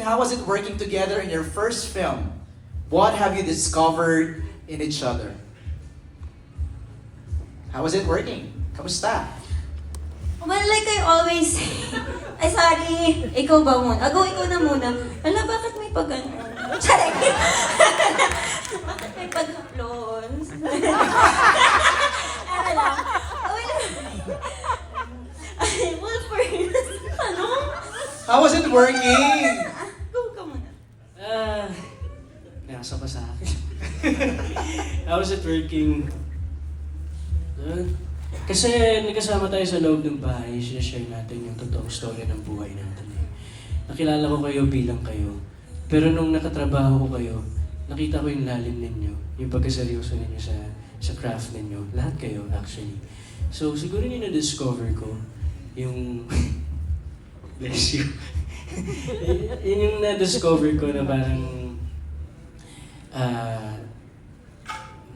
how was it working together in your first film? What have you discovered in each other? How was it working? Kamusta? Well, like I always say, ay sorry, ikaw ba muna? Ikaw na muna. Ala, bakit may pag-ano? Sorry. Bakit may pag-applause? Ano lang. Well, first, ano? How was it working? Go ka muna. Nasa pa sa akin. How was it working? Kasi nagkasama tayo sa loob ng bahay, sinashare natin yung totoong story ng buhay natin. Nakilala ko kayo bilang kayo. Pero nung nakatrabaho ko kayo, nakita ko yung lalim ninyo, yung pagkaseryoso ninyo sa craft ninyo. Lahat kayo, actually. So, siguro yung na-discover ko, yung... Bless you. Yun yung na-discover ko na parang...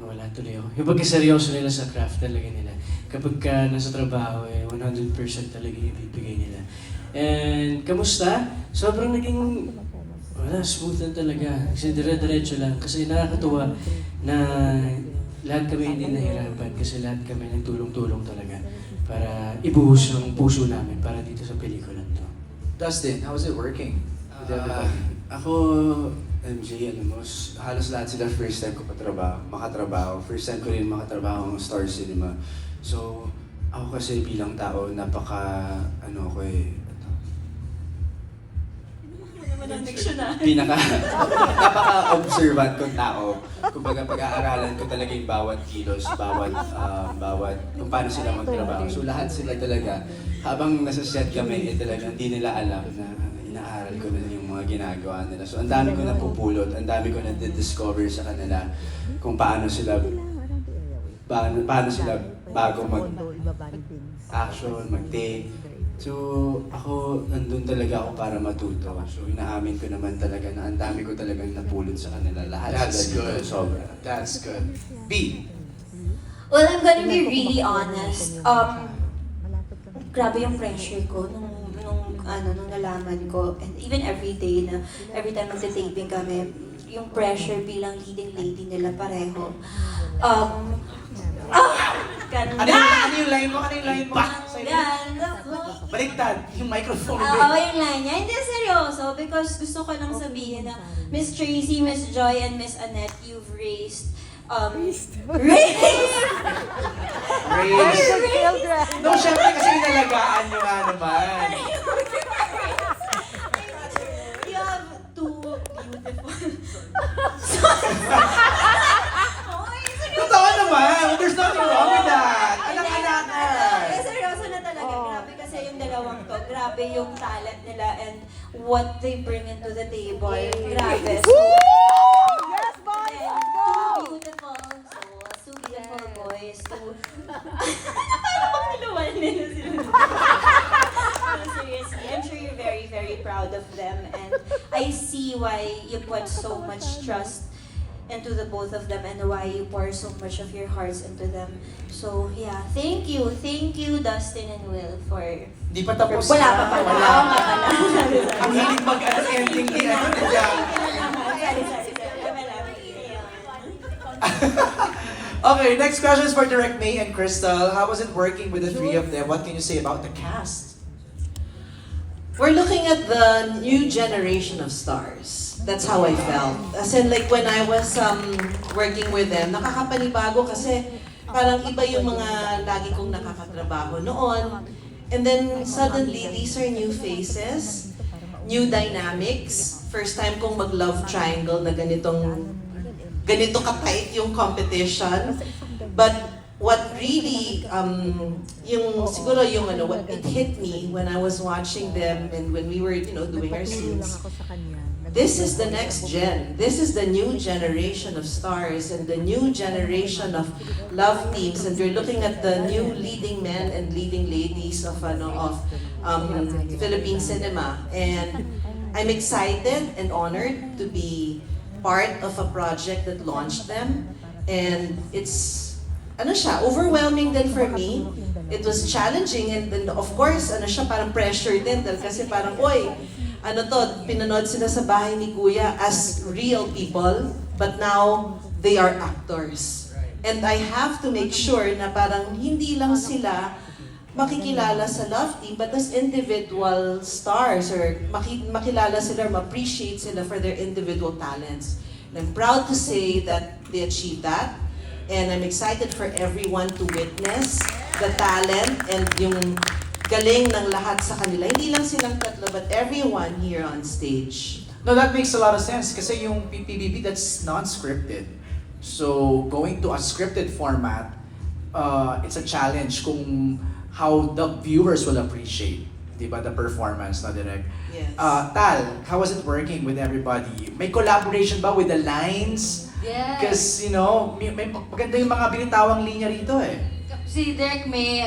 wala tuloy ako. Yung pagkaseryoso nila sa craft talaga nila. Kapag ka nasa trabaho, 100% talaga yung ibibigay nila. And, kamusta? Sobrang naging, smooth na talaga. Kasi dire-diretso lang. Kasi nakakatuwa na lahat kami hindi nahirapan. Kasi lahat kami nagtulong-tulong talaga para ibuhos ng puso namin para dito sa pelikula to. Dustin, how was it working? With everybody? Ako, MJ, halos lahat sila first time ko makatrabaho. First time ko rin makatrabaho ng Star Cinema. So, ako kasi bilang tao, napaka-observant kong tao. Kumbaga, pag-aaralan ko talaga yung bawat kilos, bawat kung paano sila magtrabaho. So, lahat sila talaga, habang nasa set kami, talaga hindi nila alam na inaaral ko na yung mga ginagawa nila. So, ang dami ko napupulot, ang dami ko na-discover sa kanila kung paano sila bago mag-action, mag-take. So, ako, nandun talaga ako para matuto. So, inaamin ko naman talaga na ang dami ko talagang napulot sa kanila. Lahat That's sila good. dito, sobra. That's good. B. Well, I'm gonna be really honest. Grabe yung pressure ko nung nalaman ko. And even every day na, every time magta-taping kami, yung pressure bilang leading lady nila pareho. Ganun Ano yung line mo? Ano yung line mo? Baliktad, yung microphone. Yung line niya. Hindi, seryoso. Because gusto ko lang sabihin na Miss Tracy, Miss Joy, and Miss Annette, you've raised... Raised? No, syempre kasi inalagaan nyo nga naman. You have two beautiful... Totoo naman! There's nothing wrong with that! Anak-anak! Seryoso na talaga. Grabe kasi yung dalawang to. Grabe yung talent nila and what they bring into the table. Grabe. So, Yes, boys! Let's go! two beautiful souls, two beautiful boys, Paano kung niluwal nila sila? No, seriously, I'm sure you're very, very proud of them and I see why you put so much trust into the both of them and why you pour so much of your hearts into them. So, yeah, thank you, Dustin and Will, for... Di pa tapos Wala na. pa pala. Wala. Oo nga pala. Ang hilig mag-ending din ako na dyan. Sorry. Okay, next question is for Direct May and Crystal. How was it working with the three of them? What can you say about the cast? We're looking at the new generation of stars. That's how I felt. As in, like, when I was working with them, nakakapanibago kasi parang iba yung mga lagi kong nakakatrabaho noon. And then, suddenly, these are new faces, new dynamics. First time kong mag-love triangle na ganito ka-tight yung competition. But what really, what it hit me when I was watching them and when we were, doing our scenes. This is the next gen. This is the new generation of stars and the new generation of love teams. And we're looking at the new leading men and leading ladies of Philippine cinema. And I'm excited and honored to be part of a project that launched them. And it's overwhelming din for me. It was challenging and then of course, parang pressure din dahil kasi parang, ano to, pinanood sila sa bahay ni Kuya as real people, but now they are actors. And I have to make sure na parang hindi lang sila makikilala sa Love Team, but as individual stars, or makilala sila, ma-appreciate sila for their individual talents. And I'm proud to say that they achieved that. And I'm excited for everyone to witness the talent and yung galing ng lahat sa kanila. Hindi lang silang tatlo, but everyone here on stage. No, that makes a lot of sense kasi yung PBB, that's non-scripted. So, going to a scripted format, it's a challenge kung how the viewers will appreciate, di ba, the performance na direct. Yes. Tal, how was it working with everybody? May collaboration ba with the lines? Yes. Because, you know, may maganda yung mga binitawang linya rito eh. Si Direk May,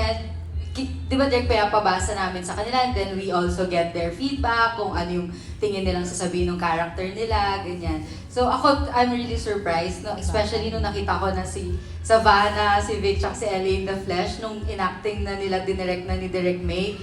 di ba Direk May, pabasa namin sa kanila, and then we also get their feedback kung ano yung tingin nilang sasabihin ng character nila, ganyan. So ako, I'm really surprised, no? Especially nung nakita ko na si Savannah, si Vic, tsaka si Ellie in the flesh, nung inacting na nila, dinirect na ni Direk May,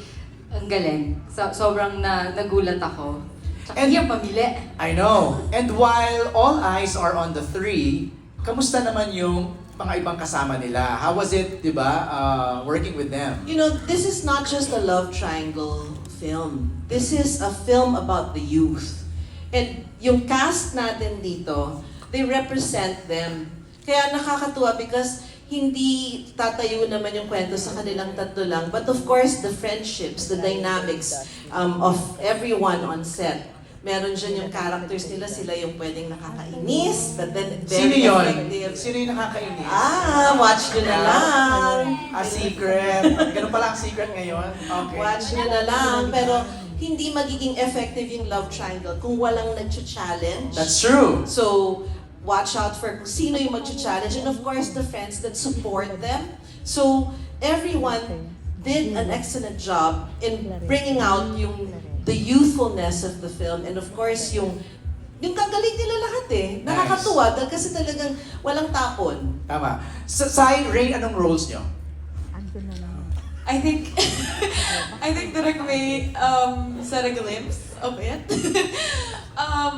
ang galing. Sobrang nagulat ako. Tsaka And- yung pamili. I know. And while all eyes are on the three, kamusta naman yung mga ibang kasama nila? How was it, di ba, working with them? You know, this is not just a love triangle film. This is a film about the youth. And yung cast natin dito, they represent them. Kaya nakakatuwa because hindi tatayo naman yung kwento sa kanilang tatlo lang. But of course, the friendships, the dynamics of everyone on set. Meron dyan yung characters nila, sila yung pwedeng nakakainis, but then Sino very yun? effective. Sino yung nakakainis? Watch nyo na lang. A secret. Ganun pala ang secret ngayon. Okay. Watch nyo na lang. Pero hindi magiging effective yung love triangle kung walang nag-challenge. That's true. So, watch out for kung sino yung mag-challenge. And of course, the friends that support them. So, everyone did an excellent job in bringing out the youthfulness of the film. And of course, yung kagaling nila lahat eh. Nakakatuwa dahil kasi talagang walang tapon. Tama. Sai, Ray, anong roles nyo? I think Direk May set a glimpse of it.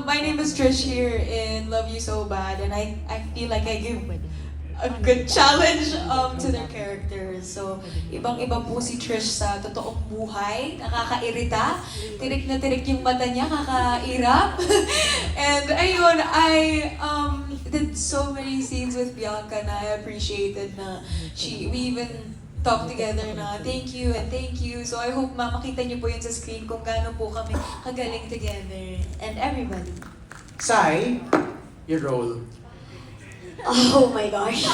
My name is Trish here in Love You So Bad, and I feel like I give a good challenge to their characters. So, ibang-iba po si Trish sa totoong buhay. Nakakairita. Tirik na tirik yung mata niya, kakairap. And ayun, I did so many scenes with Bianca na I appreciated na we even talk together na thank you and thank you. So I hope makita niyo po yun sa screen kung gaano po kami kagaling together. And everybody. Sai, your role. Oh my gosh.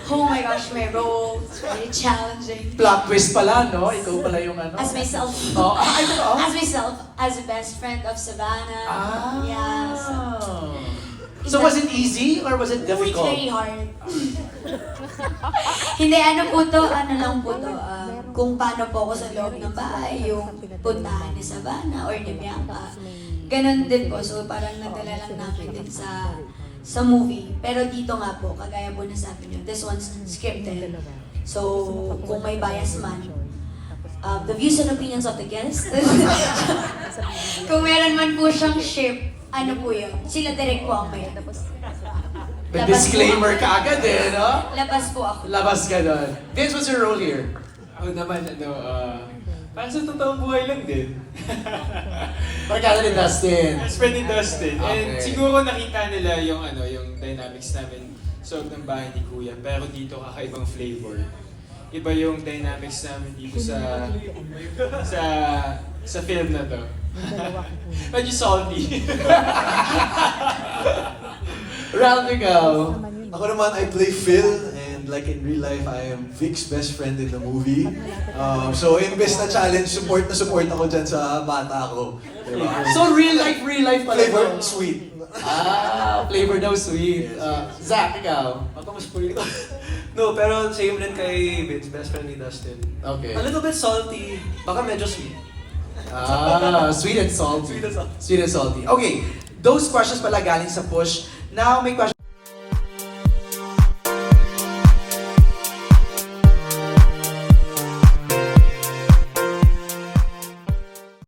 Oh my gosh, my role. It's very challenging. Plot twist pala, no? Ikaw pala yung ano. As myself. Oh, ay, oh. As myself, as a best friend of Savannah. Ah. Yes. So was it easy or was it It's difficult? very hard. Hindi, ano lang po to, kung paano po ako sa loob ng bahay, yung puntahan ni Savannah or ni Bianca. Ganon din po, so parang nadala lang namin din sa movie. Pero dito nga po, kagaya po na sabi nyo, this one's scripted. So, kung may bias man, the views and opinions of the guests, kung meron man po siyang ship, ano po yun? Sila direct po ang may. May disclaimer ka agad eh, no? Labas po ako. Labas ka doon. Vince, what's your role here? Ako naman, parang sa totoong buhay lang din. Barkada ni Dustin. Mas pwede Dustin. Okay. And siguro nakita nila yung yung dynamics namin sa loob ng bahay ni Kuya. Pero dito kakaibang flavor. Iba yung dynamics namin dito sa film na to. Medyo salty. Ralph, ikaw. Ako naman, I play Phil, and like in real life, I am Vic's best friend in the movie. So, imbes na challenge, support ako dyan sa bata ko. Diba? So real life pala. Flavor, to. sweet. Flavor daw sweet. Zach, ikaw. Ako mas puli ko. No, pero same rin kay Vince, best friend ni Dustin. Okay. A little bit salty, baka medyo sweet. Sweet and salty. Sweet and salty. Sweet and salty. Okay, those questions pala galing sa push. Now, may question